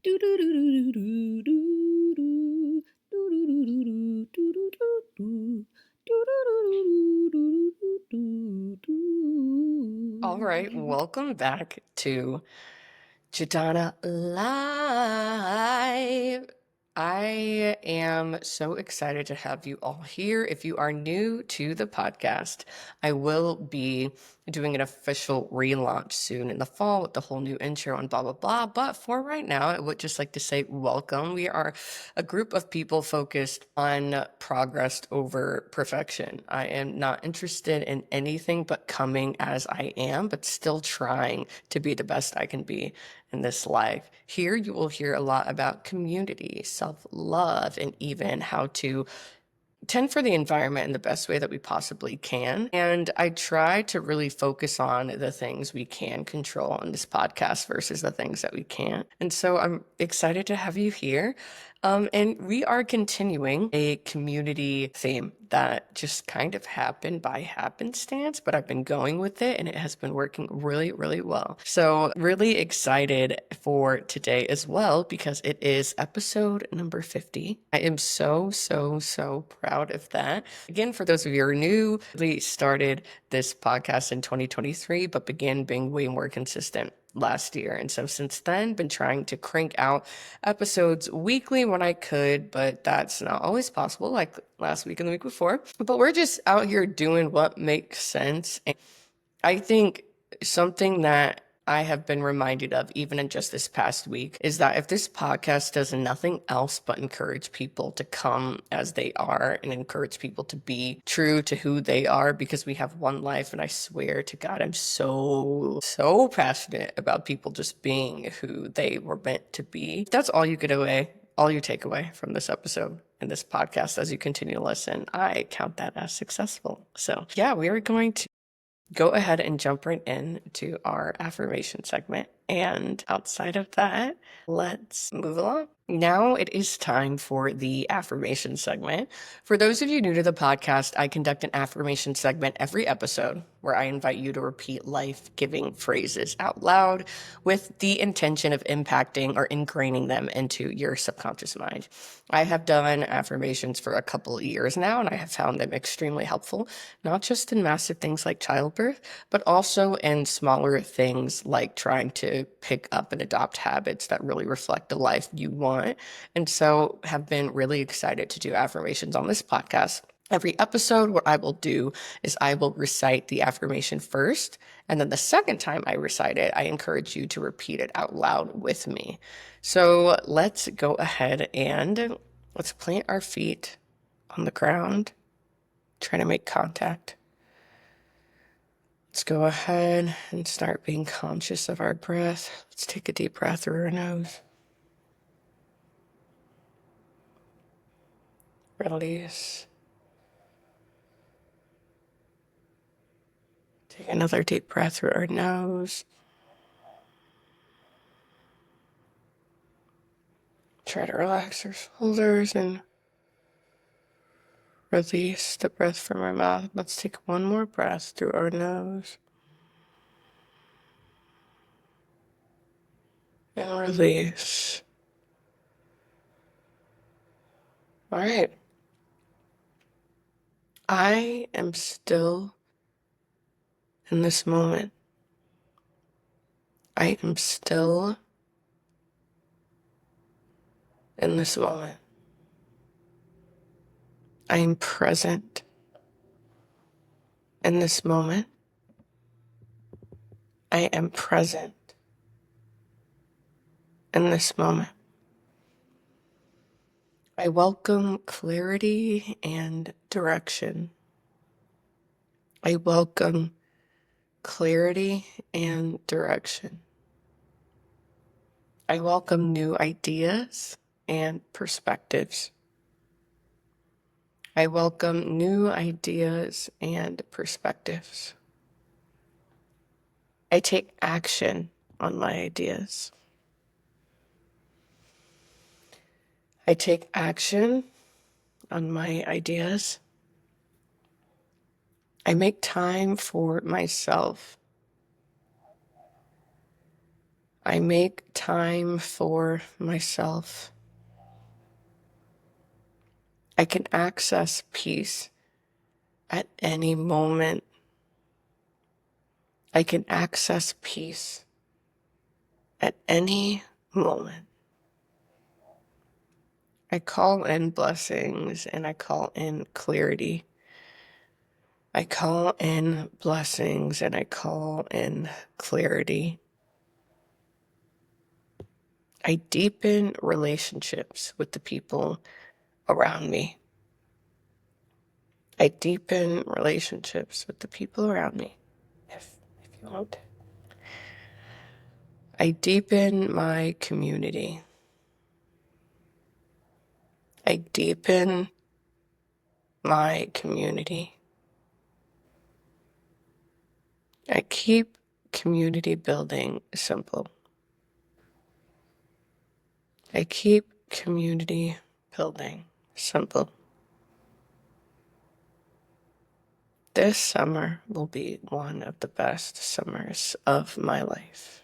All right, welcome back to Jadonna Live. I am so excited to have you all here. If you are new to the podcast, I will be doing an official relaunch soon in the fall with the whole new intro and blah, blah, blah. But for right now, I would just like to say welcome. We are a group of people focused on progress over perfection. I am not interested in anything but coming as I am, but still trying to be the best I can be in this life. Here you will hear a lot about community, self-love, and even how to tend for the environment in the best way that we possibly can. And I try to really focus on the things we can control on this podcast versus the things that we can't. And so I'm excited to have you here. And we are continuing a community theme that just kind of happened by happenstance, but I've been going with it and it has been working really, really well. So really excited for today as well, because it is episode number 50. I am so proud of that. Again, for those of you who are new, we started this podcast in 2023, but began being way more consistent last year. And so since then, been trying to crank out episodes weekly when I could, but that's not always possible, like last week and the week before. But we're just out here doing what makes sense. And I think something that I have been reminded of, even in just this past week, is that if this podcast does nothing else but encourage people to come as they are and encourage people to be true to who they are, because we have one life, and I swear to God, I'm so passionate about people just being who they were meant to be. If that's all you get away, all you take away from this episode and this podcast as you continue to listen, I count that as successful. So yeah, we are going to go ahead and jump right into our affirmation segment. And outside of that, let's move along. Now it is time for the affirmation segment. For those of you new to the podcast, I conduct an affirmation segment every episode where I invite you to repeat life-giving phrases out loud with the intention of impacting or ingraining them into your subconscious mind. I have done affirmations for a couple of years now, and I have found them extremely helpful, not just in massive things like childbirth, but also in smaller things like trying to pick up and adopt habits that really reflect the life you want. And so have been really excited to do affirmations on this podcast. Every episode, what I will do is I will recite the affirmation first, and then the second time I recite it, I encourage you to repeat it out loud with me. So let's go ahead and let's plant our feet on the ground, try to make contact. Let's go ahead and start being conscious of our breath. Let's take a deep breath through our nose. Release. Take another deep breath through our nose. Try to relax our shoulders and release the breath from our mouth. Let's take one more breath through our nose. And release. All right. I am still in this moment. I am still in this moment. I am present in this moment. I am present in this moment. I welcome clarity and direction. I welcome clarity and direction. I welcome new ideas and perspectives. I welcome new ideas and perspectives. I take action on my ideas. I take action on my ideas. I make time for myself. I make time for myself. I can access peace at any moment. I can access peace at any moment. I call in blessings and I call in clarity. I call in blessings and I call in clarity. I deepen relationships with the people around me. I deepen relationships with the people around me. If you want. I deepen my community. I deepen my community. I keep community building simple. I keep community building simple. This summer will be one of the best summers of my life.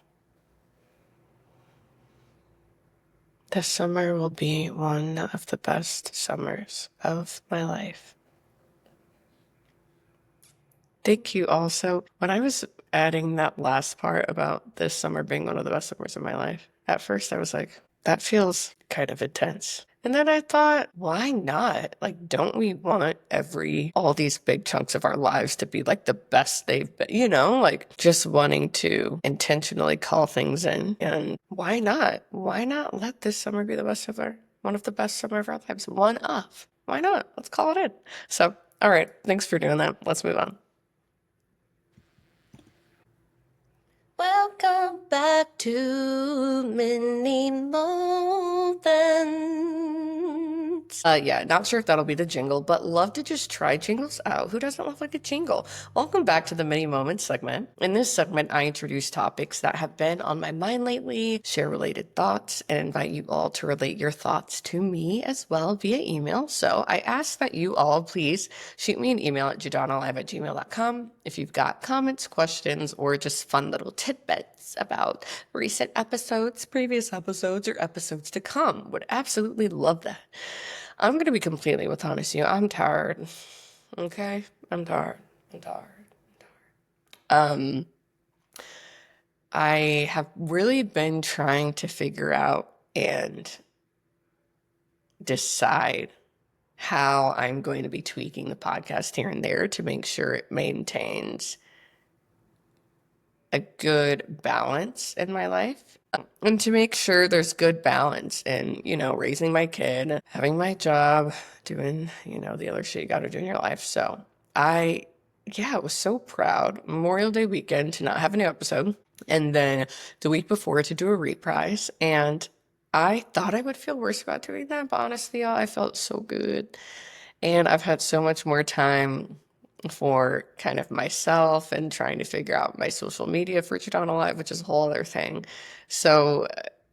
This summer will be one of the best summers of my life. Thank you also. When I was adding that last part about this summer being one of the best summers of my life, at first I was like, that feels kind of intense. And then I thought, why not? Like, don't we want all these big chunks of our lives to be like the best they've been, like just wanting to intentionally call things in. And why not? Why not let this summer be the best summer? One of the best summer of our lives. One of. Why not? Let's call it in. So, all right. Thanks for doing that. Let's move on. Welcome back to Mini Moments. Yeah, not sure if that'll be the jingle, but love to just try jingles out. Who doesn't love like a jingle? Welcome back to the Mini Moments segment. In this segment, I introduce topics that have been on my mind lately, share related thoughts, and invite you all to relate your thoughts to me as well via email. So I ask that you all please shoot me an email at jadonnalive@gmail.com if you've got comments, questions, or just fun little tidbits about recent episodes, previous episodes, or episodes to come. Would absolutely love that. I'm going to be completely honest with you. I'm tired. Okay? I'm tired. I have really been trying to figure out and decide how I'm going to be tweaking the podcast here and there to make sure it maintains a good balance in my life. And to make sure there's good balance in, raising my kid, having my job, doing, the other shit you got to do in your life. So I was so proud Memorial Day weekend to not have a new episode. And then the week before to do a reprise. And I thought I would feel worse about doing that, but honestly, y'all, I felt so good. And I've had so much more time for kind of myself and trying to figure out my social media for Jadonna Live, which is a whole other thing. So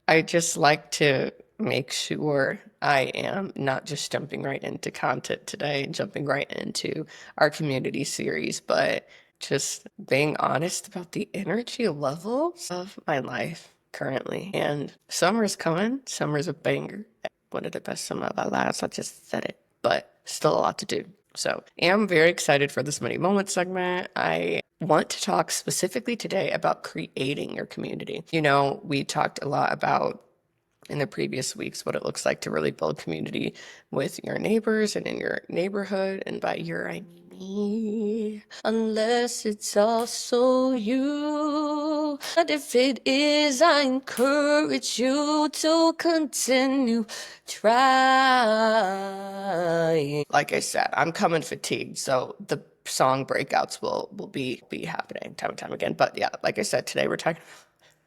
I just like to make sure I am not just jumping right into content today and jumping right into our community series, but just being honest about the energy levels of my life currently. And summer's coming. Summer's a banger. One of the best summer of our lives. I just said it, but still a lot to do. So I'm very excited for this Mini Moments segment. I want to talk specifically today about creating your community. We talked a lot about in the previous weeks what it looks like to really build community with your neighbors and in your neighborhood. And by your, I mean me, unless it's also you. But if it is, I encourage you to continue trying. Like I said, I'm coming fatigued, so the song breakouts will be happening time and time again. But yeah, like I said, today we're talking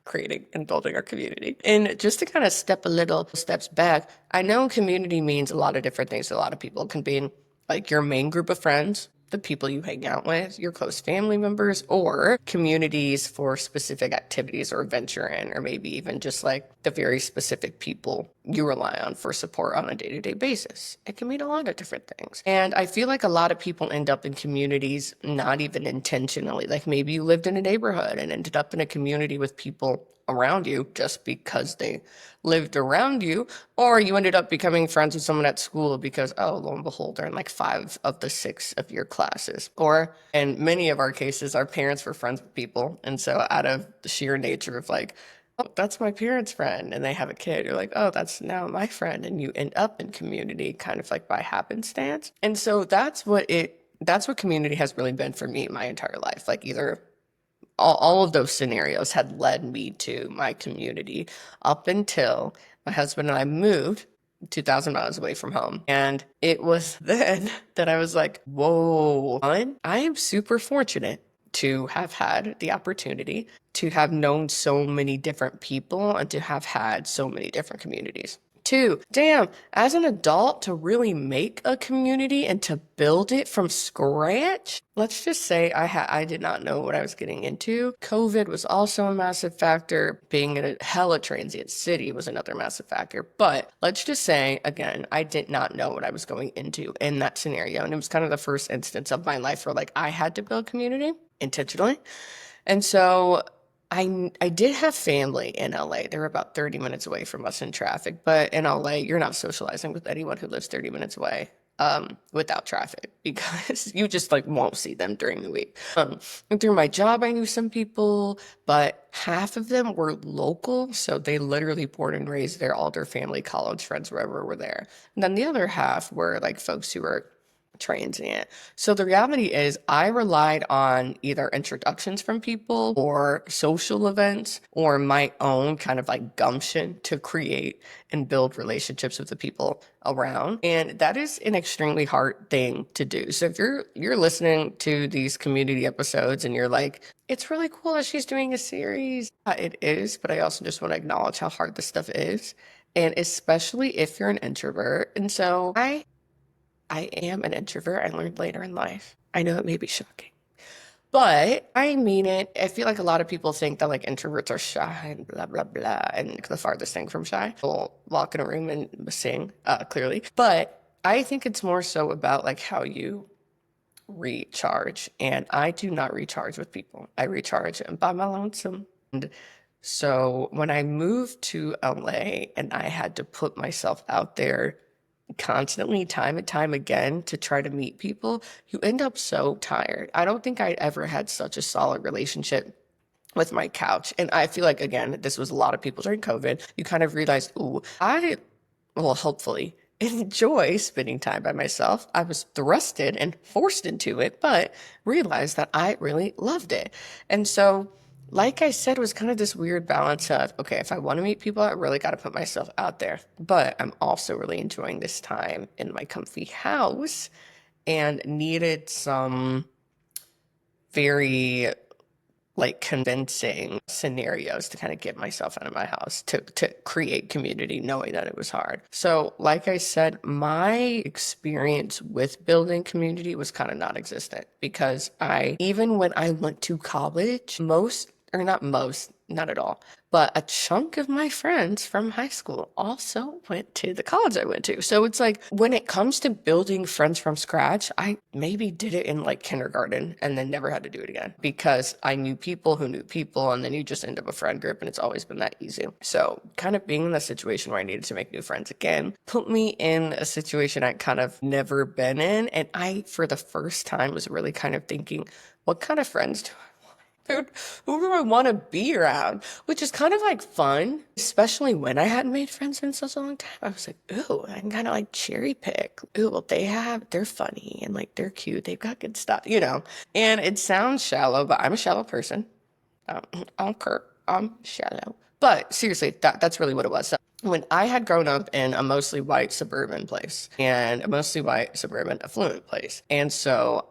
creating and building our community. And just to kind of step a little steps back, I know community means a lot of different things to a lot of people. It can be like your main group of friends, the people you hang out with, your close family members, or communities for specific activities or venture in, or maybe even just like the very specific people you rely on for support on a day-to-day basis. It can mean a lot of different things. And I feel like a lot of people end up in communities not even intentionally. Like maybe you lived in a neighborhood and ended up in a community with people around you just because they lived around you, or you ended up becoming friends with someone at school because, oh, lo and behold, they're in like 5 of the 6 of your classes. Or in many of our cases, our parents were friends with people. And so out of the sheer nature of like, oh, that's my parents' friend, and they have a kid, you're like, oh, that's now my friend, and you end up in community kind of like by happenstance. And so that's what community has really been for me my entire life. Like either all of those scenarios had led me to my community up until my husband and I moved 2,000 miles away from home. And it was then that I was like, whoa, I am super fortunate to have had the opportunity to have known so many different people and to have had so many different communities. Two, damn, as an adult to really make a community and to build it from scratch. Let's just say I did not know what I was getting into. COVID was also a massive factor. Being in a hella transient city was another massive factor. But let's just say, again, I did not know what I was going into in that scenario. And it was kind of the first instance of my life where like I had to build community intentionally. And so I did have family in LA. They were about 30 minutes away from us in traffic, but in LA, you're not socializing with anyone who lives 30 minutes away without traffic because you just like won't see them during the week. And through my job, I knew some people, but half of them were local, so they literally born and raised there. All their family, college friends, wherever were there. And then the other half were like folks who were transient. So the reality is I relied on either introductions from people or social events or my own kind of like gumption to create and build relationships with the people around. And that is an extremely hard thing to do. So if you're listening to these community episodes and you're like, it's really cool that she's doing a series. It is, but I also just want to acknowledge how hard this stuff is. And especially if you're an introvert. And so I am an introvert. I learned later in life. I know it may be shocking, but I mean it. I feel like a lot of people think that like introverts are shy and blah, blah, blah. And the farthest thing from shy, will walk in a room and sing, clearly. But I think it's more so about like how you recharge. And I do not recharge with people. I recharge by my lonesome. And so when I moved to LA and I had to put myself out there constantly, time and time again, to try to meet people, you end up so tired. I don't think I ever had such a solid relationship with my couch. And I feel like, again, this was a lot of people during COVID. You kind of realize, ooh, I will hopefully enjoy spending time by myself. I was thrusted and forced into it, but realized that I really loved it. And so, like I said, it was kind of this weird balance of, okay, if I want to meet people, I really got to put myself out there. But I'm also really enjoying this time in my comfy house and needed some very like convincing scenarios to kind of get myself out of my house to create community, knowing that it was hard. So, like I said, my experience with building community was kind of non-existent because even when I went to college, not at all, but a chunk of my friends from high school also went to the college I went to. So it's like when it comes to building friends from scratch, I maybe did it in like kindergarten and then never had to do it again because I knew people who knew people, and then you just end up a friend group, and it's always been that easy. So kind of being in the situation where I needed to make new friends again put me in a situation I'd kind of never been in. And I, for the first time, was really kind of thinking, what kind of friends do who do I want to be around? Which is kind of like fun, especially when I hadn't made friends in such a long time. I was like, ooh, I can kind of like cherry pick. Ooh, well, they're funny and like they're cute. They've got good stuff, you know? And it sounds shallow, but I'm a shallow person. Um, I'm shallow. But seriously, that's really what it was. So when I had grown up in a mostly white suburban place and a mostly white suburban affluent place, and so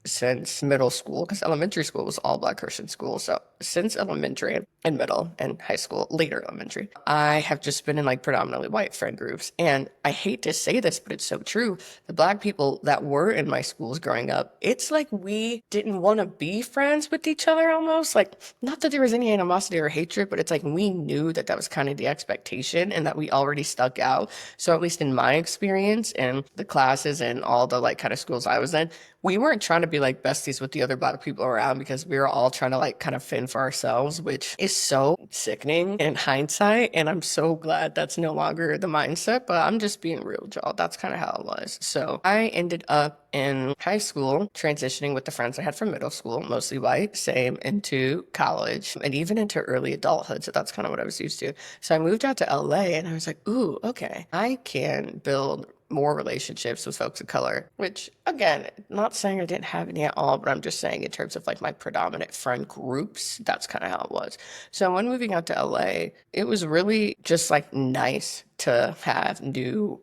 since middle school, because elementary school was all Black Christian school, so since elementary and middle and high school, later elementary, I have just been in like predominantly white friend groups. And I hate to say this, but it's so true. The Black people that were in my schools growing up, it's like we didn't want to be friends with each other almost. Like, not that there was any animosity or hatred, but it's like we knew that that was kind of the expectation and that we already stuck out. So at least in my experience and the classes and all the like kind of schools I was in, we weren't trying to be like besties with the other Black people around because we were all trying to like kind of fend for ourselves, which is so sickening in hindsight. And I'm so glad that's no longer the mindset, but I'm just being real, y'all. That's kind of how it was. So I ended up in high school transitioning with the friends I had from middle school, mostly white, same into college and even into early adulthood. So that's kind of what I was used to. So I moved out to LA and I was like, ooh, okay, I can build more relationships with folks of color, which again, not saying I didn't have any at all, but I'm just saying in terms of like my predominant friend groups, that's kind of how it was. So when moving out to LA, it was really just like nice to have new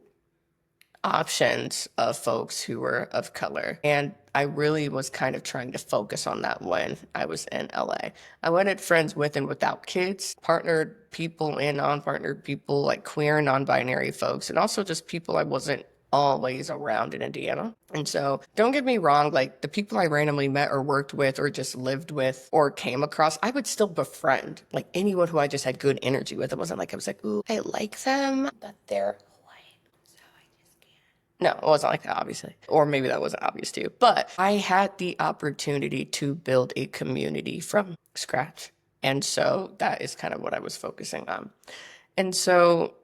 options of folks who were of color. And I really was kind of trying to focus on that when I was in LA. I wanted friends with and without kids, partnered people and non-partnered people, like queer and non-binary folks, and also just people I wasn't always around in Indiana. And so don't get me wrong, like the people I randomly met or worked with or just lived with or came across, I would still befriend like anyone who I just had good energy with. It wasn't like I was like, ooh, I like them, but they're no, it wasn't like that, obviously. Or maybe that wasn't obvious too. But I had the opportunity to build a community from scratch. And so that is kind of what I was focusing on. And so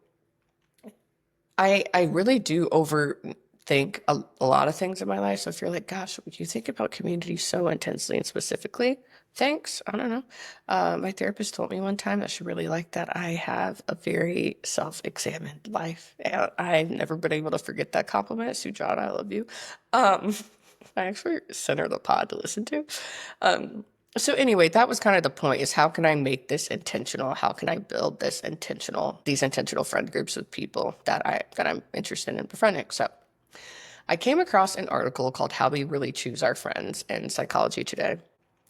I really do overthink a lot of things in my life. So if you're like, gosh, would you think about community so intensely and specifically? Thanks. I don't know. My therapist told me one time that she really liked that I have a very self-examined life. And I've never been able to forget that compliment. Sujata, I love you. Um, I actually sent her the pod to listen to. So anyway, that was kind of the point is how can I make this intentional? How can I build these intentional friend groups with people that I'm interested in befriending? So I came across an article called How We Really Choose Our Friends in Psychology Today.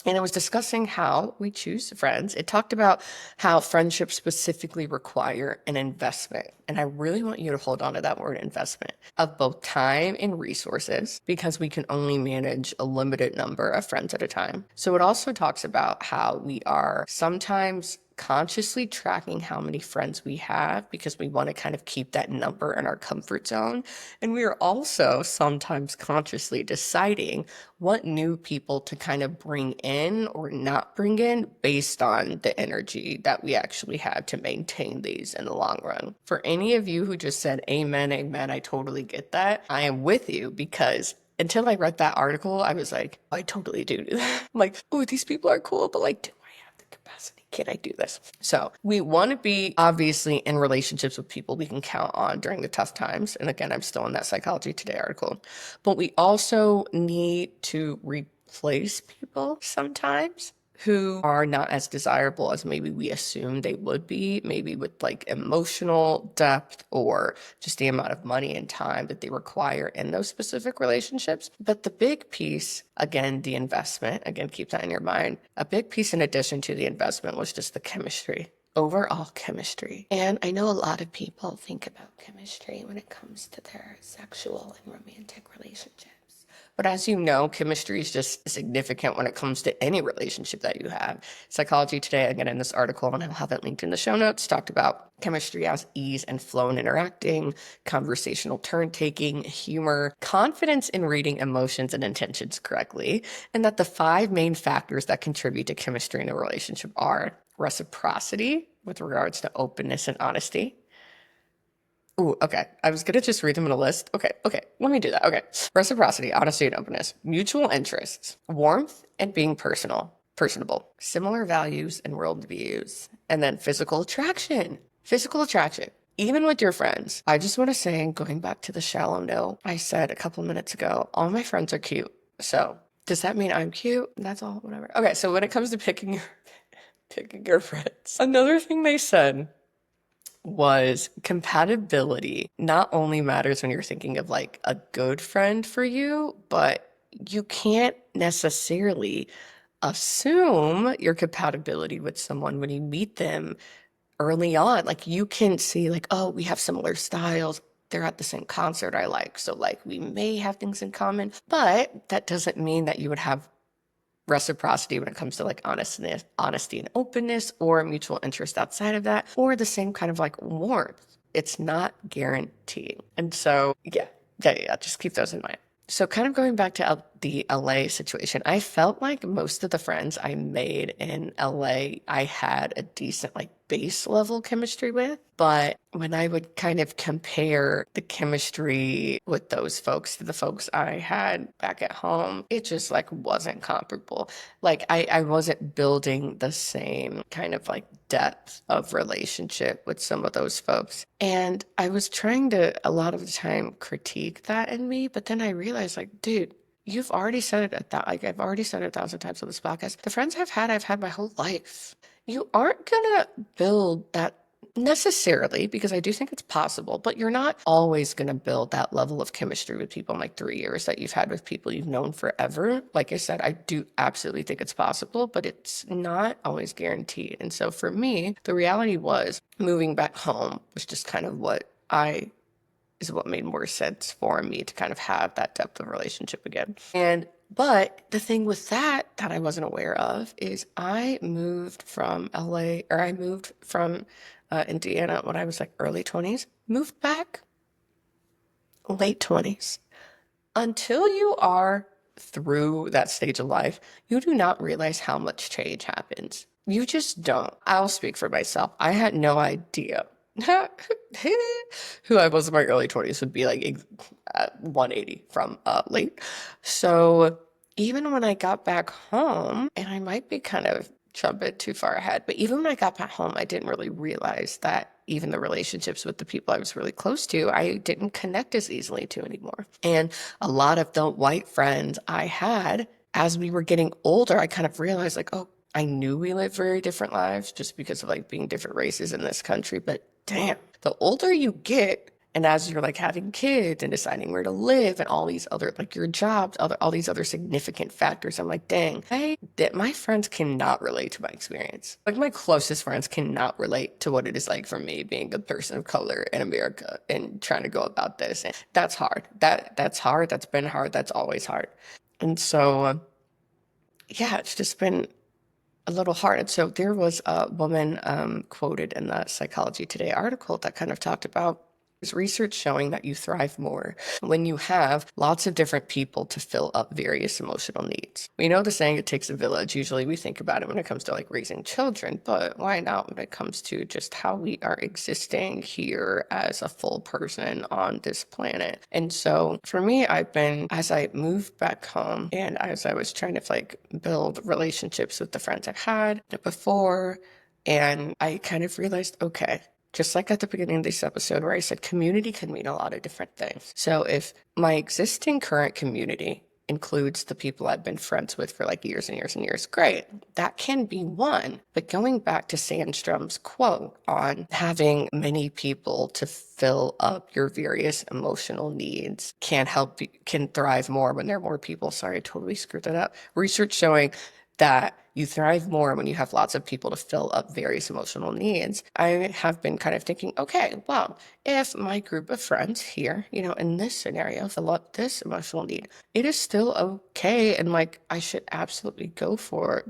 And it was discussing how we choose friends. It talked about how friendships specifically require an investment. And I really want you to hold on to that word investment of both time and resources because we can only manage a limited number of friends at a time. So it also talks about how we are sometimes consciously tracking how many friends we have because we want to kind of keep that number in our comfort zone. And we are also sometimes consciously deciding what new people to kind of bring in or not bring in based on the energy that we actually have to maintain these in the long run. For any of you who just said, amen, amen, I totally get that. I am with you because until I read that article, I was like, I totally do that. I'm like, oh, these people are cool, but like, do I have the capacity? Can I do this? So we want to be obviously in relationships with people we can count on during the tough times. And again, I'm still in that Psychology Today article, but we also need to replace people sometimes who are not as desirable as maybe we assume they would be, maybe with like emotional depth or just the amount of money and time that they require in those specific relationships. But the big piece, again, the investment, again, keep that in your mind. A big piece in addition to the investment was just the chemistry. Overall chemistry. And I know a lot of people think about chemistry when it comes to their sexual and romantic relationships. But as you know, chemistry is just significant when it comes to any relationship that you have. Psychology Today, again, in this article, and I'll have it linked in the show notes, talked about chemistry as ease and flow in interacting, conversational turn taking, humor, confidence in reading emotions and intentions correctly, and that the 5 main factors that contribute to chemistry in a relationship are reciprocity with regards to openness and honesty. Ooh, okay. I was gonna just read them in a list. Okay. Let me do that. Okay. Reciprocity, honesty, and openness. Mutual interests, warmth, and being personable. Similar values and worldviews. And then physical attraction. Physical attraction. Even with your friends. I just want to say, going back to the shallow note I said a couple minutes ago, all my friends are cute. So does that mean I'm cute? That's all, whatever. Okay, so when it comes to picking your friends, another thing they said was compatibility not only matters when you're thinking of like a good friend for you, but you can't necessarily assume your compatibility with someone when you meet them early on. Like you can see like, oh, we have similar styles. They're at the same concert I like. So like we may have things in common, but that doesn't mean that you would have reciprocity when it comes to like honesty and openness or mutual interest outside of that, or the same kind of like warmth. It's not guaranteed. And so, yeah, just keep those in mind. So kind of going back to the LA situation, I felt like most of the friends I made in LA, I had a decent like base level chemistry with. But when I would kind of compare the chemistry with those folks to the folks I had back at home, it just like wasn't comparable. Like I wasn't building the same kind of like depth of relationship with some of those folks. And I was trying to a lot of the time critique that in me, but then I realized like, dude, you've already said it like I've already said it 1,000 times on this podcast. The friends I've had my whole life. You aren't gonna build that necessarily, because I do think it's possible, but you're not always going to build that level of chemistry with people in like 3 years that you've had with people you've known forever. Like I said, I do absolutely think it's possible, but it's not always guaranteed. And so for me, the reality was moving back home was just kind of is what made more sense for me to kind of have that depth of relationship again. But the thing with that I wasn't aware of is I moved from LA, or I moved from Indiana when I was like early 20s, moved back late 20s. Until you are through that stage of life, you do not realize how much change happens. You just don't. I'll speak for myself. I had no idea who I was in my early 20s would be like 180 from late. So even when I got back home, and I might be kind of jumping too far ahead, but even when I got back home, I didn't really realize that even the relationships with the people I was really close to, I didn't connect as easily to anymore. And a lot of the white friends I had, as we were getting older, I kind of realized like, oh, I knew we lived very different lives just because of like being different races in this country. But damn, the older you get, and as you're like having kids and deciding where to live and all these other, like your jobs, all these other significant factors, I'm like, dang, my friends cannot relate to my experience. Like my closest friends cannot relate to what it is like for me being a person of color in America and trying to go about this. And that's hard. That's hard. That's been hard. That's always hard. And so, yeah, it's just been a little hard. And so there was a woman quoted in the Psychology Today article that kind of talked about there's research showing that you thrive more when you have lots of different people to fill up various emotional needs. We know the saying, it takes a village. Usually we think about it when it comes to like raising children, but why not when it comes to just how we are existing here as a full person on this planet? And so for me, as I moved back home and as I was trying to like build relationships with the friends I've had before, and I kind of realized, okay, just like at the beginning of this episode where I said community can mean a lot of different things. So if my existing current community includes the people I've been friends with for like years and years and years, great. That can be one. But going back to Sandstrom's quote on having many people to fill up your various emotional needs can thrive more when there are more people. Sorry, I totally screwed that up. Research showing that you thrive more when you have lots of people to fill up various emotional needs. I have been kind of thinking, okay, well, if my group of friends here, in this scenario, fill up this emotional need, it is still okay. And like, I should absolutely go for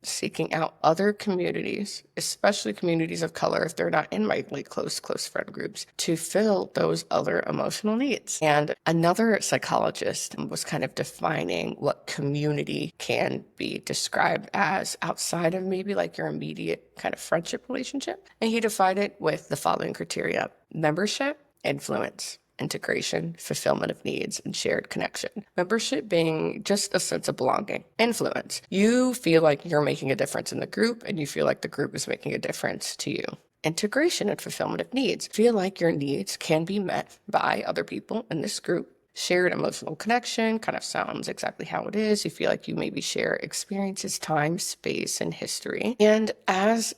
seeking out other communities, especially communities of color, if they're not in my like close friend groups, to fill those other emotional needs. And another psychologist was kind of defining what community can be described as outside of maybe like your immediate kind of friendship relationship. And he defined it with the following criteria: membership, influence, integration, fulfillment of needs, and shared connection. Membership being just a sense of belonging. Influence. You feel like you're making a difference in the group and you feel like the group is making a difference to you. Integration and fulfillment of needs. Feel like your needs can be met by other people in this group. Shared emotional connection kind of sounds exactly how it is. You feel like you maybe share experiences, time, space, and history. And as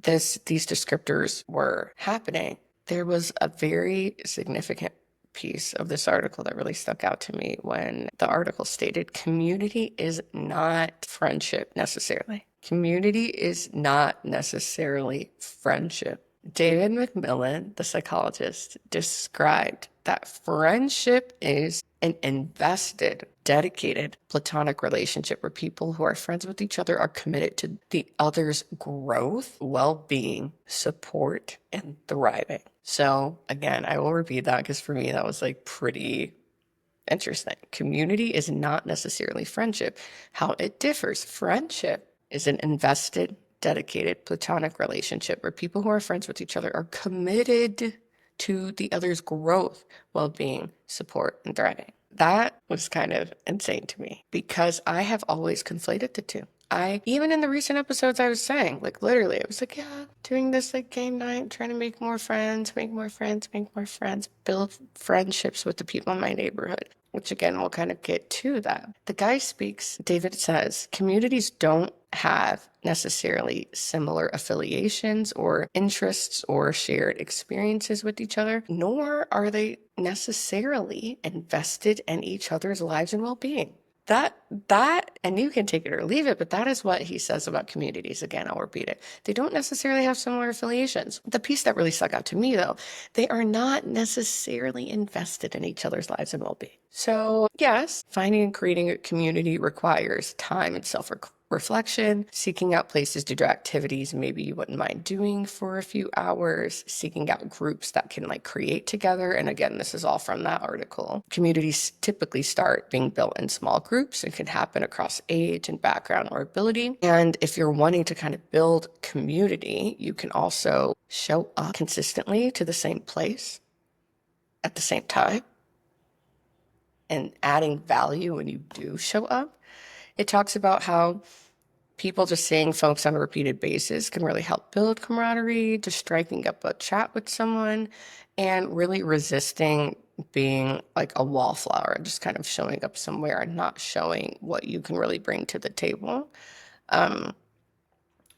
these descriptors were happening, there was a very significant piece of this article that really stuck out to me when the article stated community is not friendship necessarily. Community is not necessarily friendship. David McMillan, the psychologist, described that friendship is an invested, dedicated, platonic relationship where people who are friends with each other are committed to the other's growth, well-being, support, and thriving. So again, I will repeat that because for me, that was like pretty interesting. Community is not necessarily friendship. How it differs. Friendship is an invested, dedicated, platonic relationship where people who are friends with each other are committed to the other's growth, well-being, support, and thriving. That was kind of insane to me because I have always conflated the two. Even in the recent episodes, I was saying, like, literally, I was like, yeah, doing this, like, game night, trying to make more friends, make more friends, make more friends, build friendships with the people in my neighborhood, which again, we'll kind of get to that. The guy speaks, David says, communities don't have necessarily similar affiliations or interests or shared experiences with each other, nor are they necessarily invested in each other's lives and well-being. That, and you can take it or leave it, but that is what he says about communities. Again, I'll repeat it. They don't necessarily have similar affiliations. The piece that really stuck out to me, though, they are not necessarily invested in each other's lives and well-being. So yes, finding and creating a community requires time and self-reflection, seeking out places to do activities maybe you wouldn't mind doing for a few hours, seeking out groups that can like create together. And again, this is all from that article. Communities typically start being built in small groups and can happen across age and background or ability. And if you're wanting to kind of build community, you can also show up consistently to the same place at the same time and adding value when you do show up. It talks about how people just seeing folks on a repeated basis can really help build camaraderie, just striking up a chat with someone and really resisting being like a wallflower, just kind of showing up somewhere and not showing what you can really bring to the table.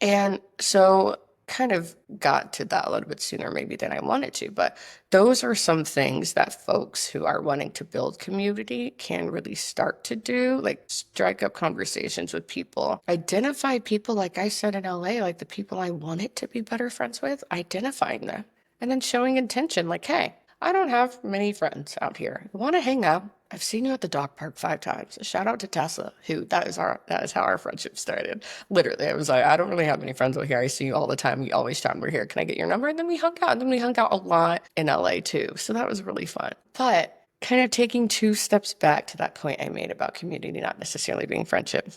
And so kind of got to that a little bit sooner maybe than I wanted to, but those are some things that folks who are wanting to build community can really start to do, like strike up conversations with people, identify people, like I said in LA, like the people I wanted to be better friends with, identifying them, and then showing intention, like, hey, I don't have many friends out here. You want to hang out? I've seen you at the dog park 5 times. Shout out to Tessa, who that is how our friendship started. Literally, I was like, I don't really have any friends out here. I see you all the time. You always tell me we're here. Can I get your number? And then we hung out. And then we hung out a lot in LA too. So that was really fun. But kind of taking 2 steps back to that point I made about community not necessarily being friendship.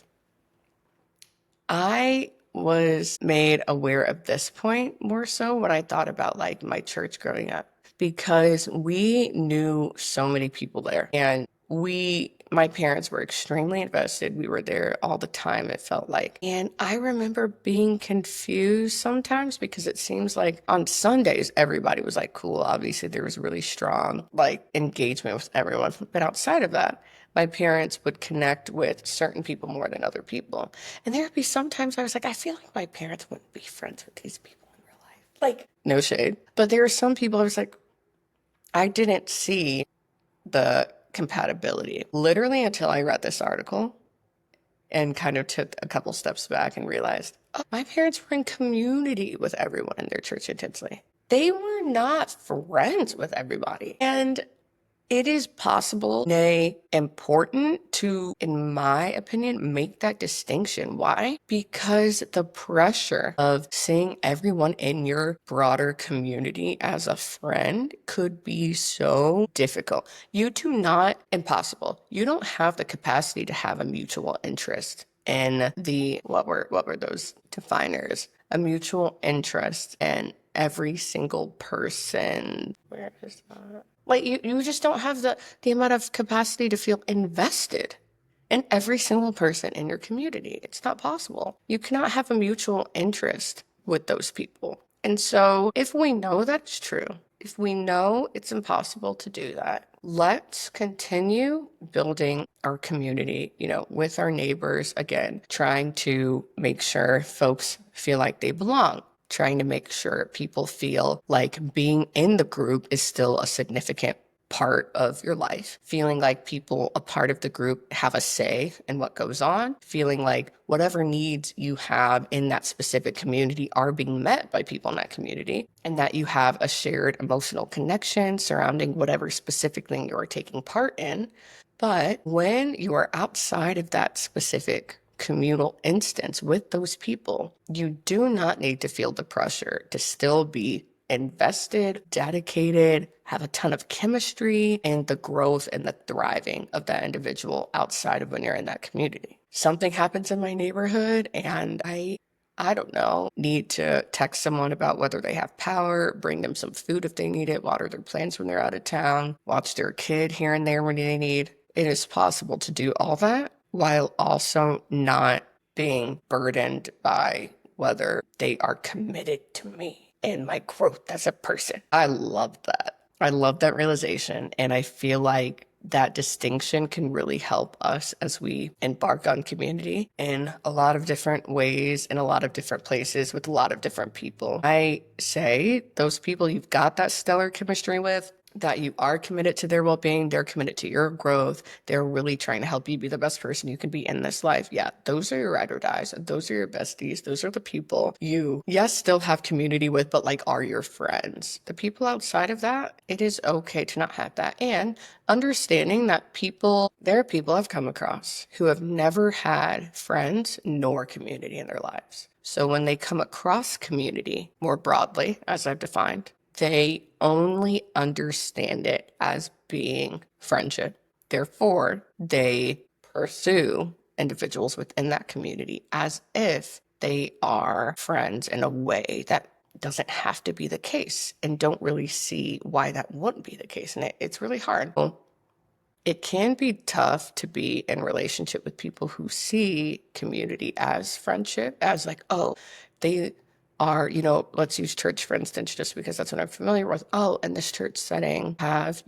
I was made aware of this point more so when I thought about like my church growing up, because we knew so many people there and my parents were extremely invested. We were there all the time, it felt like. And I remember being confused sometimes because it seems like on Sundays, everybody was like cool. Obviously, there was really strong like engagement with everyone. But outside of that, my parents would connect with certain people more than other people. And there would be sometimes I was like, I feel like my parents wouldn't be friends with these people in real life. Like, no shade. But there are some people I was like, I didn't see the compatibility literally until I read this article and kind of took a couple steps back and realized, oh, my parents were in community with everyone in their church intensely. They were not friends with everybody. And it is possible, nay, important to, in my opinion, make that distinction. Why? Because the pressure of seeing everyone in your broader community as a friend could be so difficult. You do not, impossible. You don't have the capacity to have a mutual interest in what were those definers? A mutual interest in every single person. Where is that? Like you just don't have the amount of capacity to feel invested in every single person in your community. It's not possible. You cannot have a mutual interest with those people. And so if we know that's true, if we know it's impossible to do that, let's continue building our community, with our neighbors, again, trying to make sure folks feel like they belong, trying to make sure people feel like being in the group is still a significant part of your life, feeling like people, a part of the group, have a say in what goes on, feeling like whatever needs you have in that specific community are being met by people in that community, and that you have a shared emotional connection surrounding whatever specific thing you are taking part in. But when you are outside of that specific communal instance with those people, you do not need to feel the pressure to still be invested, dedicated, have a ton of chemistry in the growth and the thriving of that individual outside of when you're in that community. Something happens in my neighborhood and I don't know, need to text someone about whether they have power, bring them some food if they need it, water their plants when they're out of town, watch their kid here and there when they need. It is possible to do all that while also not being burdened by whether they are committed to me and my growth as a person. I love that. I love that realization. And I feel like that distinction can really help us as we embark on community in a lot of different ways, in a lot of different places, with a lot of different people. I say those people you've got that stellar chemistry with, that you are committed to their well-being, they're committed to your growth, they're really trying to help you be the best person you can be in this life. Yeah, those are your ride or dies. Those are your besties. Those are the people you, yes, still have community with, but like are your friends. The people outside of that, it is okay to not have that. And understanding that there are people I've come across who have never had friends nor community in their lives. So when they come across community more broadly, as I've defined, they only understand it as being friendship. Therefore, they pursue individuals within that community as if they are friends in a way that doesn't have to be the case, and don't really see why that wouldn't be the case. And it's really hard. It can be tough to be in relationship with people who see community as friendship, as like, oh, they are, let's use church, for instance, just because that's what I'm familiar with. Oh, in this church setting, have,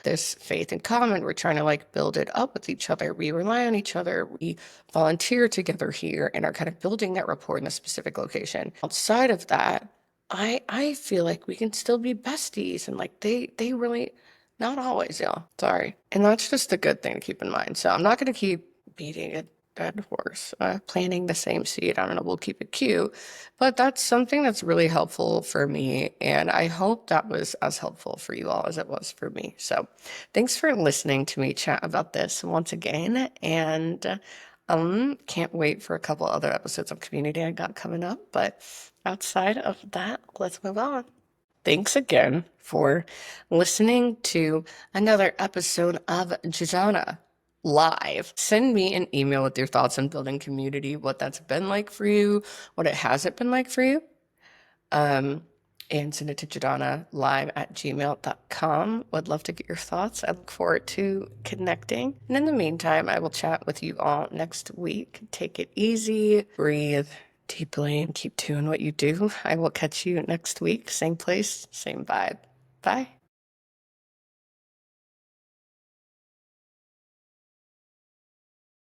this faith in common. We're trying to like build it up with each other. We rely on each other. We volunteer together here and are kind of building that rapport in a specific location. Outside of that, I feel like we can still be besties, and like they really, not always, y'all. Sorry. And that's just a good thing to keep in mind. So I'm not going to keep beating a dead horse, planting the same seed. I don't know, we'll keep it cute. But that's something that's really helpful for me. And I hope that was as helpful for you all as it was for me. So thanks for listening to me chat about this once again. And can't wait for a couple other episodes of Community I got coming up. But outside of that, let's move on. Thanks again for listening to another episode of Jadonna Live. Send me an email with your thoughts on building community, what that's been like for you, what it hasn't been like for you. And send it to jadonnalive@gmail.com. Would love to get your thoughts. I look forward to connecting. And in the meantime, I will chat with you all next week. Take it easy, breathe deeply, and keep doing what you do. I will catch you next week. Same place, same vibe. Bye.